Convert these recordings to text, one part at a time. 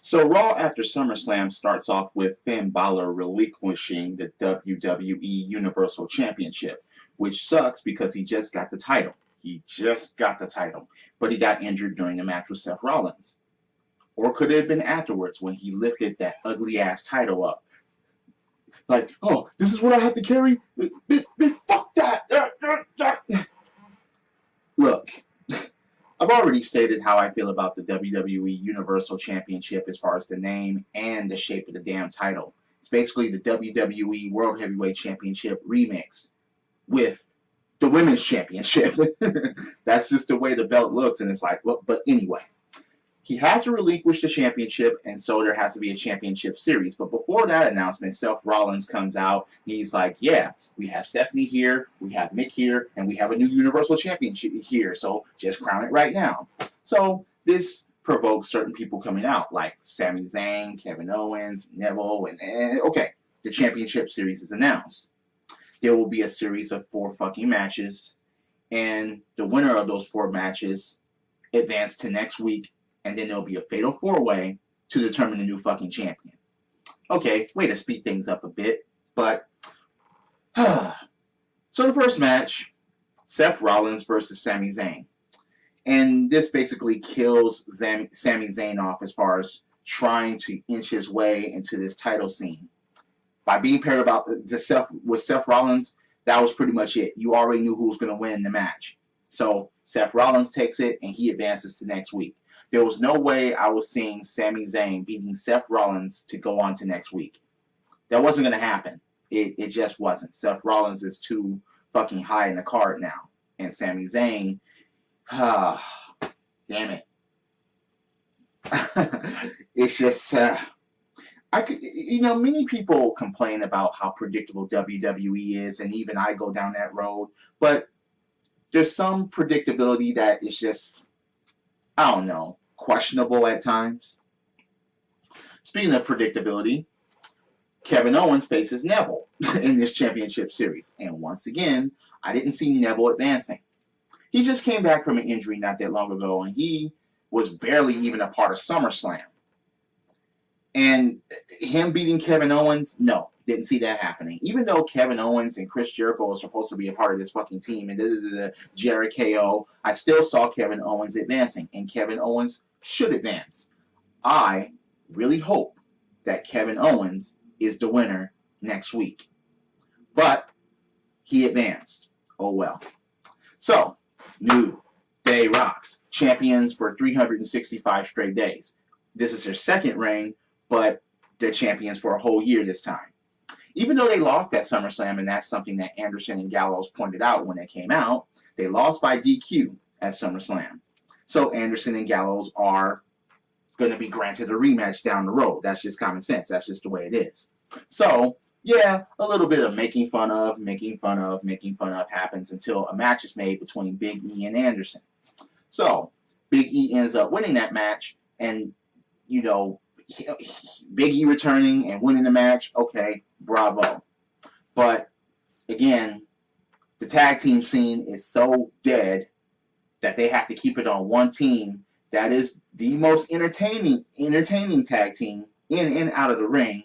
So Raw after SummerSlam starts off with Finn Balor relinquishing the WWE Universal Championship, which sucks because he just got the title. He just got the title, but he got injured during the match with Seth Rollins. Or could it have been afterwards when he lifted that ugly ass title up? Like, oh, this is what I have to carry? Fuck that! Look, I've already stated how I feel about the WWE Universal Championship as far as the name and the shape of the damn title. It's basically the WWE World Heavyweight Championship remixed with the Women's Championship. That's just the way the belt looks, and it's like, well, but anyway. He has to relinquish the championship, and so there has to be a championship series. But before that announcement, Seth Rollins comes out. He's like, yeah, we have Stephanie here, we have Mick here, and we have a new Universal Championship here. So just crown it right now. So this provokes certain people coming out, like Sami Zayn, Kevin Owens, Neville, and okay, the championship series is announced. There will be a series of 4 fucking matches, and the winner of those 4 matches advance to next week. And then there'll be a fatal 4-way to determine the new fucking champion. Okay, way to speed things up a bit, but so the first match, Seth Rollins versus Sami Zayn. And this basically kills Sami Zayn off as far as trying to inch his way into this title scene. By being paired with Seth Rollins, that was pretty much it. You already knew who was going to win the match. So Seth Rollins takes it, and he advances to next week. There was no way I was seeing Sami Zayn beating Seth Rollins to go on to next week. That wasn't going to happen. It just wasn't. Seth Rollins is too fucking high in the card now. And Sami Zayn, damn it. It's just, many people complain about how predictable WWE is, and even I go down that road. But there's some predictability that is just, I don't know, questionable at times. Speaking of predictability, Kevin Owens faces Neville in this championship series. And once again, I didn't see Neville advancing. He just came back from an injury not that long ago, and he was barely even a part of SummerSlam. And him beating Kevin Owens, no, didn't see that happening. Even though Kevin Owens and Chris Jericho are supposed to be a part of this fucking team, and Jericho, I still saw Kevin Owens advancing, and Kevin Owens should advance. I really hope that Kevin Owens is the winner next week. But he advanced. Oh well. So, New Day Rocks, champions for 365 straight days. This is their second reign, but they're champions for a whole year this time. Even though they lost at SummerSlam, and that's something that Anderson and Gallows pointed out when they came out, they lost by DQ at SummerSlam. So Anderson and Gallows are going to be granted a rematch down the road. That's just common sense. That's just the way it is. So, yeah, a little bit of making fun of happens until a match is made between Big E and Anderson. So, Big E ends up winning that match, and, Big E returning and winning the match, okay, bravo. But, again, the tag team scene is so dead that they have to keep it on one team that is the most entertaining tag team in and out of the ring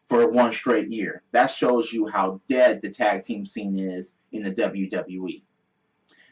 for one straight year. That shows you how dead the tag team scene is in the WWE.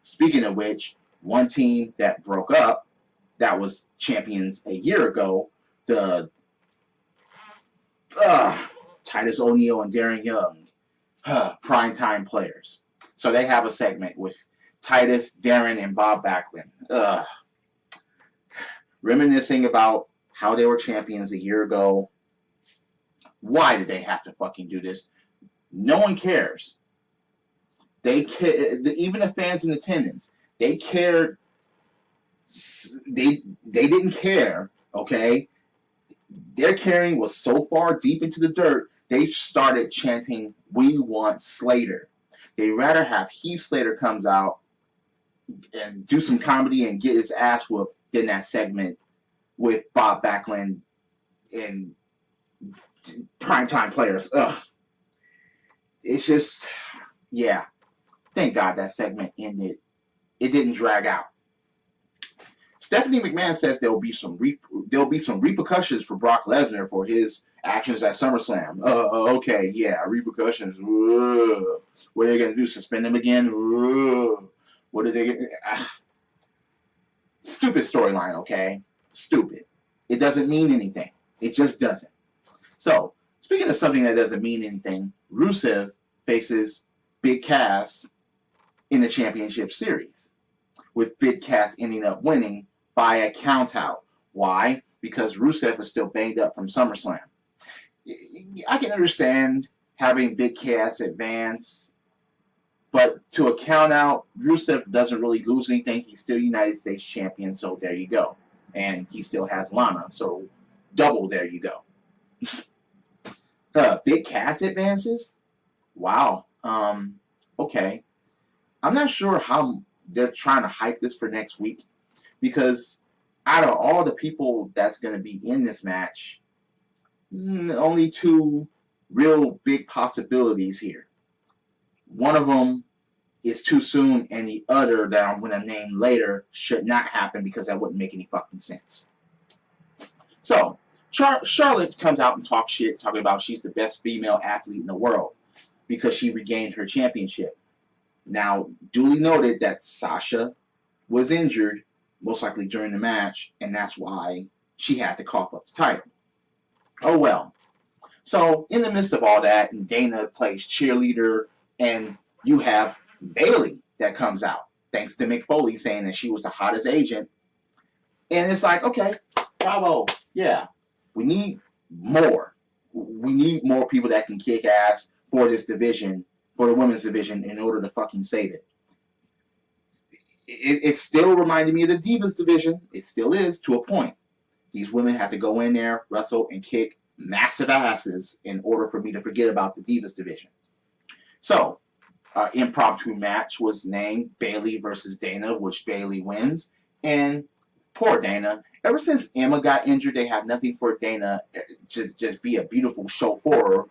Speaking of which, one team that broke up, that was champions a year ago, the Titus O'Neil and Darren Young, primetime players. So they have a segment with Titus, Darren, and Bob Backlund. Reminiscing about how they were champions a year ago. Why did they have to fucking do this? No one cares. Even the fans in attendance, they cared. They didn't care, okay? Their caring was so far deep into the dirt, they started chanting, "We want Slater." They'd rather have Heath Slater comes out and do some comedy and get his ass whooped than that segment with Bob Backlund and primetime players. Ugh. It's just, yeah. Thank God that segment ended. It didn't drag out. Stephanie McMahon says there'll be some repercussions for Brock Lesnar for his actions at SummerSlam. Okay, yeah, repercussions. What are they gonna do? Suspend him again? What are they? Stupid storyline. Okay, stupid. It doesn't mean anything. It just doesn't. So, speaking of something that doesn't mean anything, Rusev faces Big Cass in the championship series, with Big Cass ending up winning by a countout. Why? Because Rusev is still banged up from SummerSlam. I can understand having Big Cass advance, but to a countout, Rusev doesn't really lose anything. He's still United States champion, so there you go. And he still has Lana, so double there you go. Big Cass advances? Wow. Okay. I'm not sure how they're trying to hype this for next week, because out of all the people that's going to be in this match, only two real big possibilities here. One of them is too soon, and the other that I'm going to name later should not happen, because that wouldn't make any fucking sense. So, Charlotte comes out and talks shit, talking about she's the best female athlete in the world because she regained her championship. Now, duly noted that Sasha was injured, most likely during the match, and that's why she had to cough up the title. Oh well. So, in the midst of all that, and Dana plays cheerleader, and you have Bayley that comes out, thanks to Mick Foley saying that she was the hottest agent. And it's like, okay, bravo, yeah. We need more. We need more people that can kick ass for this division, for the women's division, in order to fucking save it. It still reminded me of the Divas division. It still is, to a point. These women have to go in there, wrestle, and kick massive asses in order for me to forget about the Divas division. So, impromptu match was named Bayley versus Dana, which Bayley wins. And poor Dana. Ever since Emma got injured, they have nothing for Dana to just be a beautiful show for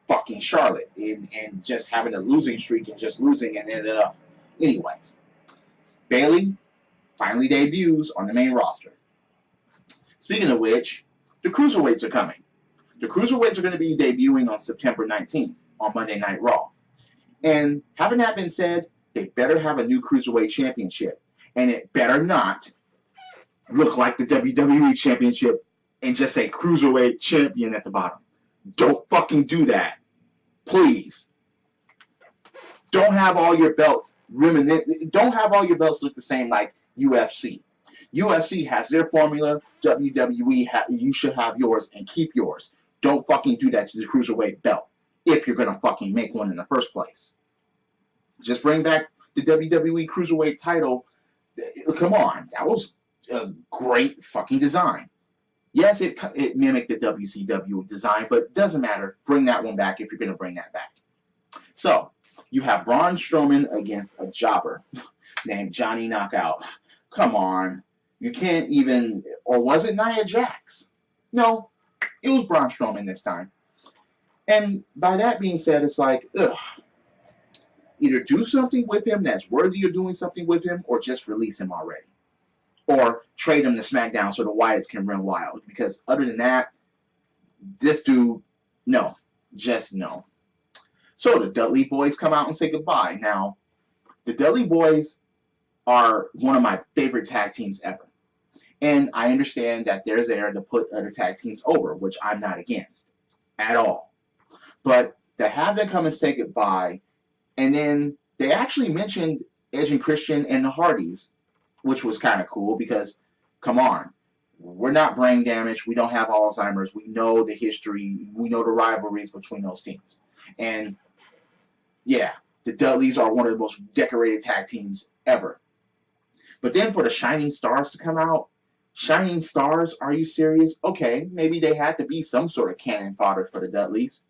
fucking Charlotte. And just having a losing streak and just losing. And then, anyway. Bayley finally debuts on the main roster. Speaking of which, the Cruiserweights are coming. The Cruiserweights are going to be debuting on September 19th on Monday Night Raw. And having that been said, they better have a new Cruiserweight Championship. And it better not look like the WWE Championship and just say Cruiserweight Champion at the bottom. Don't fucking do that. Please. Don't have all your belts don't have all your belts look the same like UFC. UFC has their formula. WWE, you should have yours and keep yours. Don't fucking do that to the Cruiserweight belt if you're going to fucking make one in the first place. Just bring back the WWE Cruiserweight title. Come on. That was a great fucking design. Yes, it mimicked the WCW design, but it doesn't matter. Bring that one back if you're going to bring that back. So, you have Braun Strowman against a jobber named Johnny Knockout. Come on. You can't even... Or was it Nia Jax? No, it was Braun Strowman this time. And by that being said, it's like, ugh. Either do something with him that's worthy of doing something with him, or just release him already. Or trade him to SmackDown so the Wyatts can run wild. Because other than that, this dude, no. Just no. So the Dudley Boys come out and say goodbye. Now, the Dudley Boys are one of my favorite tag teams ever. And I understand that they're there to put other tag teams over, which I'm not against at all. But to have them come and say goodbye, and then they actually mentioned Edge and Christian and the Hardys, which was kind of cool because, come on, we're not brain damaged. We don't have Alzheimer's. We know the history. We know the rivalries between those teams. And yeah, the Dudleys are one of the most decorated tag teams ever. But then for the Shining Stars to come out, Shining Stars, are you serious? Okay, maybe they had to be some sort of cannon fodder for the Dudleys.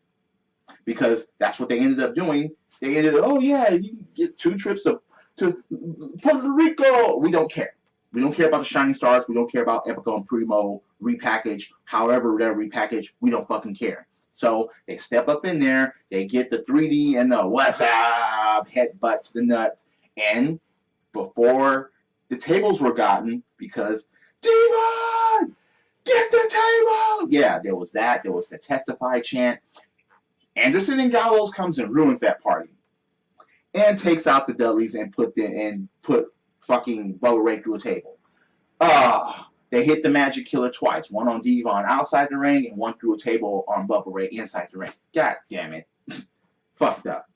Because that's what they ended up doing. They ended up, oh yeah, you can get 2 trips to Puerto Rico. We don't care. We don't care about the Shining Stars. We don't care about Epico and Primo repackage. However, they're repackaged, we don't fucking care. So they step up in there, they get the 3D and the what's up, headbutt to the nuts, and before The tables were gotten because Devon, get the table. Yeah, there was that. There was the testify chant. Anderson and Gallows comes and ruins that party, and takes out the Dudleys and put fucking Bubba Ray through a table. They hit the Magic Killer twice. One on Devon outside the ring and one through a table on Bubba Ray inside the ring. God damn it. Fucked up.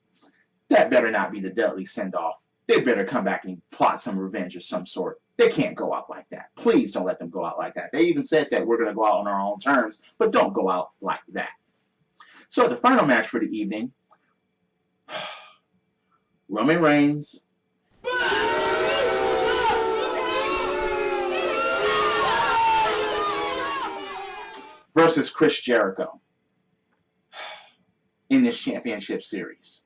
That better not be the Dudley send-off. They better come back and plot some revenge of some sort. They can't go out like that. Please don't let them go out like that. They even said that we're going to go out on our own terms, but don't go out like that. So the final match for the evening, Roman Reigns versus Chris Jericho in this championship series.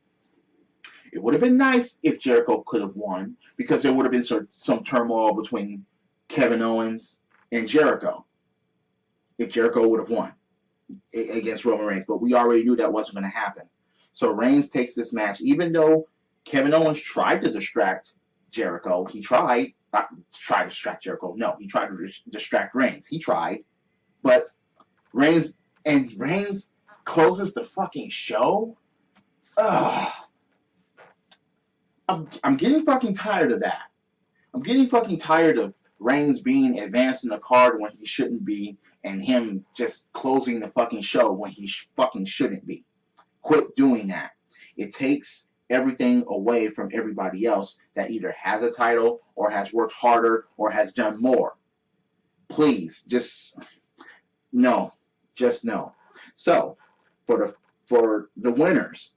It would have been nice if Jericho could have won, because there would have been some turmoil between Kevin Owens and Jericho if Jericho would have won against Roman Reigns. But we already knew that wasn't going to happen. So Reigns takes this match, even though Kevin Owens tried to distract Jericho. He tried. Not try to distract Jericho. No, he tried to distract Reigns. He tried. But Reigns closes the fucking show. I'm getting fucking tired of that. I'm getting fucking tired of Reigns being advanced in the card when he shouldn't be, and him just closing the fucking show when he fucking shouldn't be. Quit doing that. It takes everything away from everybody else that either has a title or has worked harder or has done more. Please, just no. So, for the winners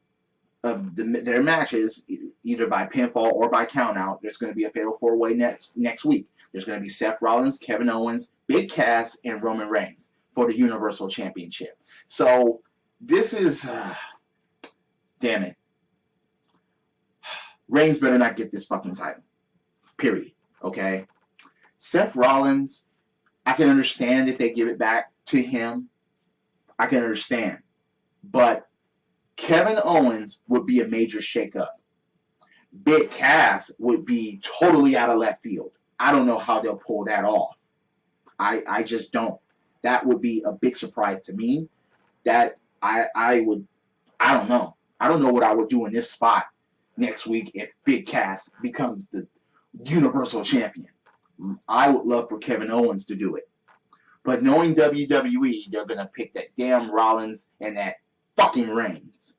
of their matches, either by pinfall or by countout, there's going to be a fatal four-way next week. There's going to be Seth Rollins, Kevin Owens, Big Cass, and Roman Reigns for the Universal Championship. So this is, damn it, Reigns better not get this fucking title. Period. Okay? Seth Rollins, I can understand if they give it back to him. I can understand. But Kevin Owens would be a major shakeup. Big Cass would be totally out of left field. I don't know how they'll pull that off. I just don't. That would be a big surprise to me. That I don't know. I don't know what I would do in this spot next week if Big Cass becomes the Universal Champion. I would love for Kevin Owens to do it. But knowing WWE, they're going to pick that damn Rollins and that fucking Reigns.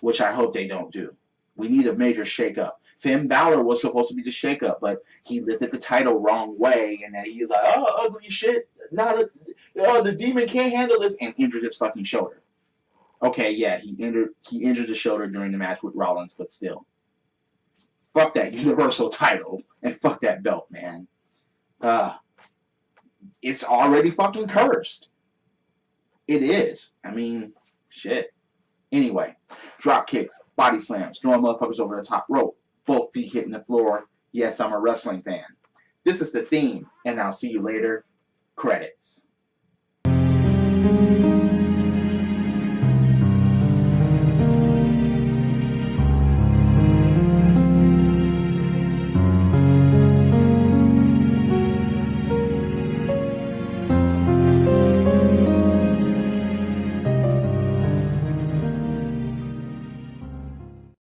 Which I hope they don't do. We need a major shakeup. Finn Balor was supposed to be the shakeup, but he lifted the title wrong way, and then he was like, "Oh, ugly shit! The demon can't handle this," and injured his fucking shoulder. Okay, yeah, he injured the shoulder during the match with Rollins, but still, fuck that Universal title and fuck that belt, man. It's already fucking cursed. It is. I mean, shit. Anyway, drop kicks, body slams, throwing motherfuckers over the top rope, both feet hitting the floor. Yes, I'm a wrestling fan. This is the theme, and I'll see you later. Credits.